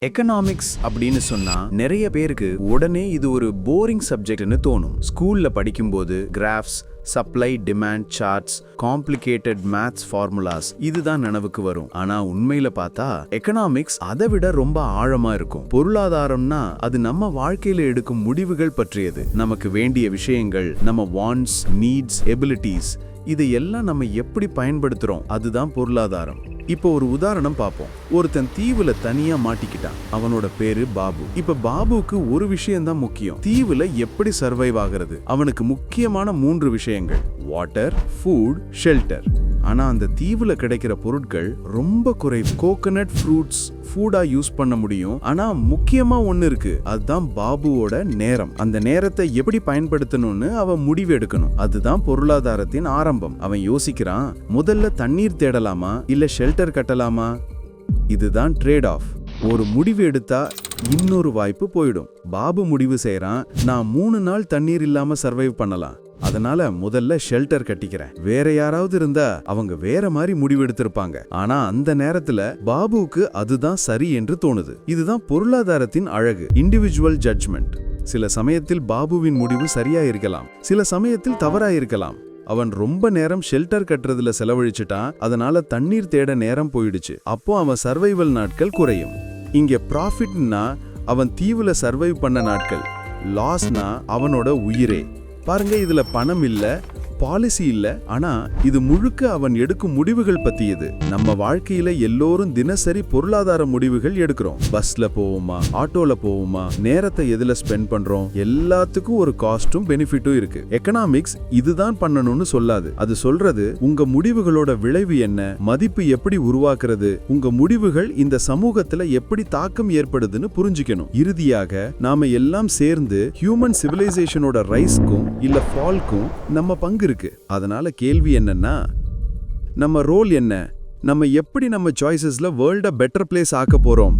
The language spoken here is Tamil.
எக்கனாமிக்ஸ் அப்படின்னு சொன்னா நிறைய பேருக்கு உடனே இது ஒரு போரிங் சப்ஜெக்ட்னு தோணும். ஸ்கூல்ல படிக்கும்போது graphs, supply demand charts, complicated maths formulas இதுதான் நினைவுக்கு வரும். ஆனா உண்மையில பார்த்தா எக்கனாமிக்ஸ் அதை விட ரொம்ப ஆழமா இருக்கும். பொருளாதாரம்னா அது நம்ம வாழ்க்கையில எடுக்கும் முடிவுகள் பற்றியது. நமக்கு வேண்டிய விஷயங்கள், நம்ம வாண்ட்ஸ், நீட்ஸ், எபிலிட்டிஸ் இதையெல்லாம் நம்ம எப்படி பயன்படுத்துறோம், அதுதான் பொருளாதாரம். இப்போ ஒரு உதாரணம் பார்ப்போம். ஒருத்தன் தீவுல தனியா மாட்டிக்கிட்டான். அவனோட பேரு பாபு. இப்ப பாபுக்கு ஒரு விஷயம் தான் முக்கியம். தீவுல எப்படி சர்வைவ் ஆகிறது? அவனுக்கு முக்கியமான 3 விஷயங்கள்: வாட்டர், ஃபுட், ஷெல்டர். ஆனா அந்த தீவுல கிடைக்கிற பொருட்கள் ரொம்ப குறைவு. கோகனட் ஃப்ரூட்ஸ் ஃபுட்டா யூஸ் பண்ண முடியும். ஆனா முக்கியமா ஒண்ணு இருக்கு, அதுதான் பாபுவோட நேரம். அந்த நேரத்தை எப்படி பயன்படுத்தணும்னு அவன் முடிவு எடுக்கணும். அதுதான் பொருளாதாரத்தின் ஆரம்பம். அவன் யோசிக்கிறான், முதல்ல தண்ணீர் தேடலாமா இல்ல ஷெல்டர் கட்டலாமா? இதுதான் ட்ரேட் ஆஃப். ஒரு முடிவு எடுத்தா இன்னொரு வாய்ப்பு போயிடும். பாபு முடிவு செய்யறான், நான் 3 நாள் தண்ணீர் இல்லாம சர்வைவ் பண்ணலாம், அதனால முதல்ல ஷெல்டர் கட்டிக்கிறேன். வேற யாராவது இருந்தா அவங்க வேற மாதிரி முடிவெடுத்திருப்பாங்க. ஆனா அந்த நேரத்துல பாபுவுக்கு அதுதான் சரி என்று தோணுது. இதுதான் பொருளாதாரத்தின் அழகு, இண்டிவிஜுவல் ஜட்ஜ்மெண்ட். சில சமயத்தில் பாபுவின் முடிவு சரியா இருக்கலாம், சில சமயத்தில் தவறா இருக்கலாம். அவன் ரொம்ப நேரம் ஷெல்டர் கட்டுறதுல செலவழிச்சுட்டான், அதனால தண்ணீர் தேட நேரம் போயிடுச்சு. அப்போ அவன் சர்வைவல் நாட்கள் குறையும். இங்க ப்ராஃபிட்னா அவன் தீவுல சர்வைவ் பண்ண நாட்கள், லாஸ்னா அவனோட உயிரே. பாருங்க, இதுல பணம் இல்ல, பாலிசி இல்ல, ஆனா இது முழுக்க அவன் எடுக்கும் முடிவுகள் பத்தியது. நம்ம வாழ்க்கையில எல்லோரும் தினசரி பொருளாதார முடிவுகள் எடுக்கிறோம். பஸ்ல போவோமா, ஆட்டோல போவோமா, நேரத்தை எதுல ஸ்பெண்ட் பண்றோம், எல்லாத்துக்கும் ஒரு காஸ்டும் பெனிஃபிட்டும் இருக்கு. எக்கனாமிக்ஸ் இதுதான் பண்ணணும்னு சொல்லாது. அது சொல்றது, உங்க முடிவுகளோட விளைவு என்ன, மதிப்பு எப்படி உருவாக்குறது, உங்க முடிவுகள் இந்த சமூகத்துல எப்படி தாக்கம் ஏற்படுதுன்னு புரிஞ்சுக்கணும். இறுதியாக நாம எல்லாம் சேர்ந்து ஹியூமன் சிவிலைசேஷனோட ரைஸ்க்கும் இல்ல ஃபால்க்கும் நம்ம பங்கு இருக்கு. அதனால கேள்வி என்னன்னா, நம்ம ரோல் என்ன? நம்ம எப்படி நம்ம சாய்ஸஸ்ல வேர்ல்ட பெட்டர் பிளேஸ் ஆக்க போறோம்?